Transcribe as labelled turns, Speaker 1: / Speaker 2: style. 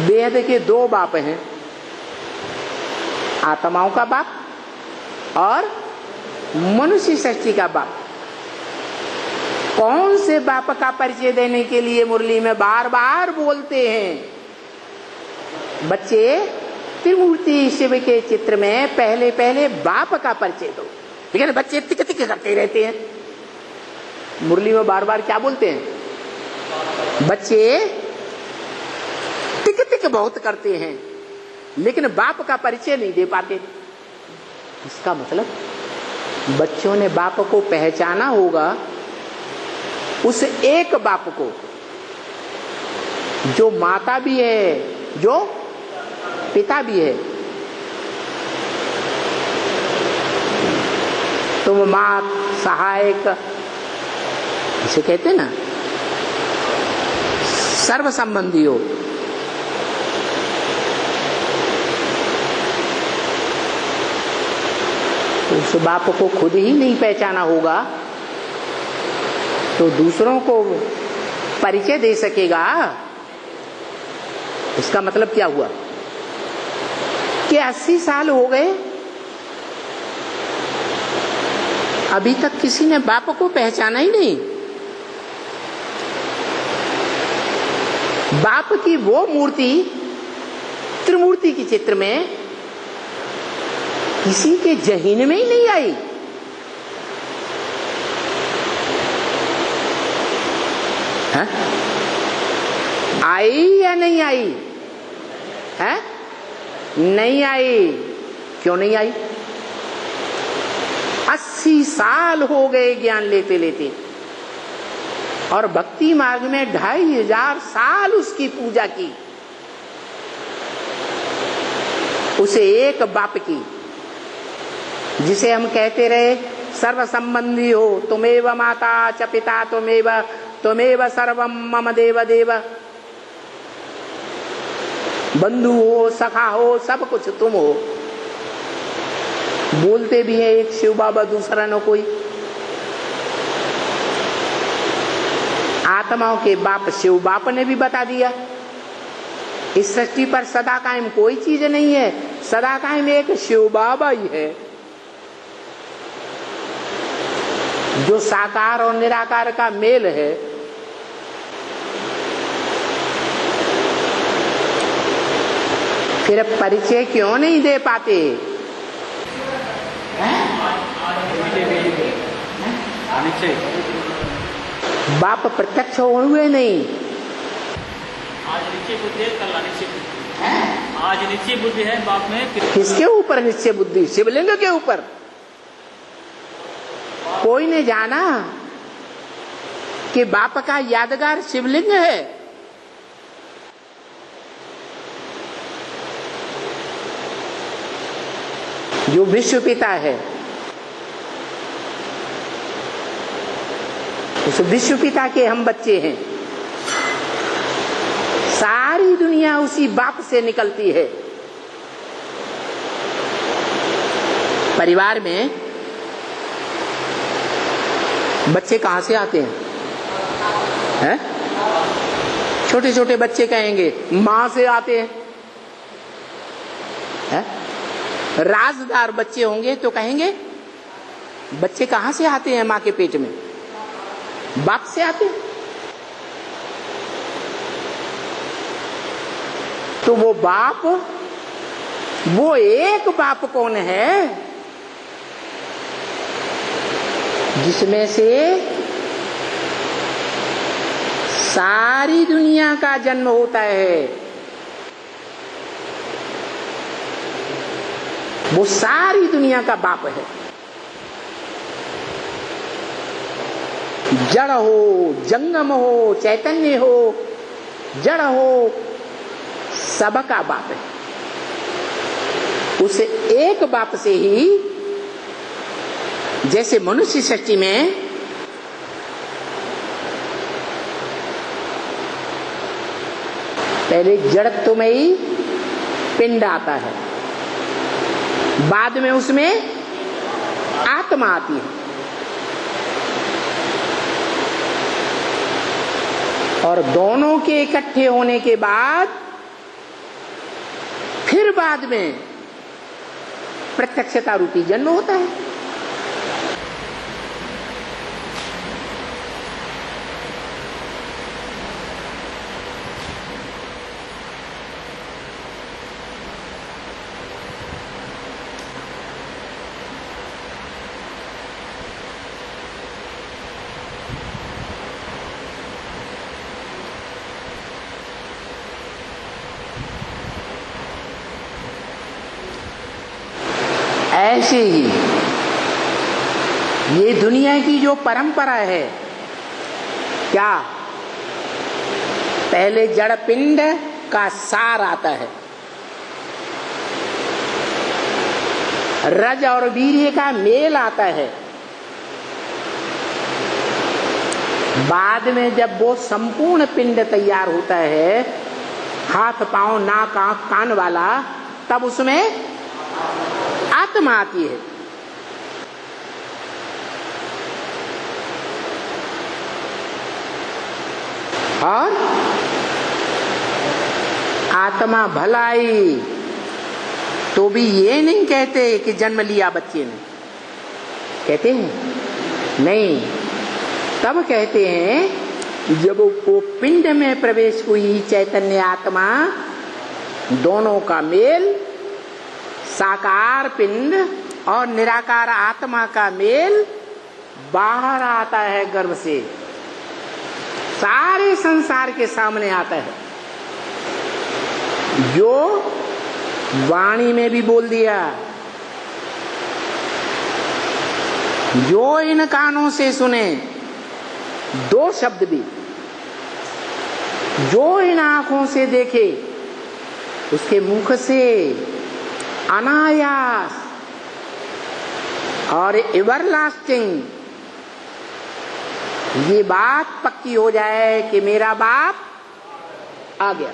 Speaker 1: बेहद के दो बाप हैं, आत्माओं का बाप और मनुष्य सृष्टि का बाप। कौन से बाप का परिचय देने के लिए मुरली में बार बार बोलते हैं? बच्चे, त्रिमूर्ति शिव के चित्र में पहले पहले बाप का परिचय दो। ठीक है ना? बच्चे तिक तिक करते रहते हैं। मुरली में बार बार क्या बोलते हैं? बच्चे टिक टिक बहुत करते हैं, लेकिन बाप का परिचय नहीं दे पाते। इसका मतलब बच्चों ने बाप को पहचाना होगा, उस एक बाप को जो माता भी है, जो पिता भी है। तुम मां सहायक इसे कहते ना, सर्व संबंधी हो। तो उस बाप को खुद ही नहीं पहचाना होगा तो दूसरों को परिचय दे सकेगा? इसका मतलब क्या हुआ कि 80 साल हो गए, अभी तक किसी ने बाप को पहचाना ही नहीं। बाप की वो मूर्ति त्रिमूर्ति के चित्र में किसी के जहीन में ही नहीं आई। है? आई या नहीं आई? है? नहीं आई। क्यों नहीं आई? 80 साल हो गए ज्ञान लेते लेते, और भक्ति मार्ग में 2500 साल उसकी पूजा की, उसे एक बाप की, जिसे हम कहते रहे सर्व संबंधी हो, तुमेव माता च पिता तुमेव सर्वम मम देव देव, बंधु हो, सखा हो, सब कुछ तुम हो। बोलते भी है एक शिव बाबा, दूसरा न कोई। आत्माओं के बाप शिव बाप ने भी बता दिया, इस सृष्टि पर सदा कायम कोई चीज नहीं है, सदा कायम एक शिव बाबा ही है, जो साकार और निराकार का मेल है। फिर परिचय क्यों नहीं दे पाते? बाप प्रत्यक्ष हुए नहीं।
Speaker 2: आज निश्चय बुद्धि है, कल अनिश्चय बुद्धि है। आज निश्चय बुद्धि है बाप में।
Speaker 1: किसके ऊपर निश्चय बुद्धि? शिवलिंग के ऊपर। कोई ने जाना कि बाप का यादगार शिवलिंग है? जो विश्व पिता है, उस विश्व पिता के हम बच्चे हैं। सारी दुनिया उसी बाप से निकलती है। परिवार में बच्चे कहां से आते हैं? छोटे छोटे बच्चे कहेंगे मां से आते हैं, है? राजदार बच्चे होंगे तो कहेंगे बच्चे कहां से आते हैं? मां के पेट में बाप से आते हैं। तो वो बाप, वो एक बाप कौन है जिसमें से सारी दुनिया का जन्म होता है? वो सारी दुनिया का बाप है। जड़ हो, जंगम हो, चैतन्य हो, जड़ हो, सबका बाप है। उस एक बाप से ही, जैसे मनुष्य सृष्टि में पहले जड़त्व में ही पिंड आता है, बाद में उसमें आत्मा आती है, और दोनों के इकट्ठे होने के बाद फिर बाद में प्रत्यक्षता रूपी जन्म होता है। ऐसे ही ये दुनिया की जो परंपरा है, क्या पहले जड़ पिंड का सार आता है, रज और वीर्य का मेल आता है, बाद में जब वो संपूर्ण पिंड तैयार होता है, हाथ पांव नाक आंख कान वाला, तब उसमें आत्मा आती है। और आत्मा भलाई तो भी ये नहीं कहते कि जन्म लिया बच्चे ने, कहते हैं नहीं, तब कहते हैं जब वो पिंड में प्रवेश हुई चैतन्य आत्मा, दोनों का मेल, साकार पिंड और निराकार आत्मा का मेल बाहर आता है गर्भ से, सारे संसार के सामने आता है। जो वाणी में भी बोल दिया, जो इन कानों से सुने, दो शब्द भी, जो इन आंखों से देखे, उसके मुख से अनायास और एवरलास्टिंग ये बात पक्की हो जाए कि मेरा बाप आ गया।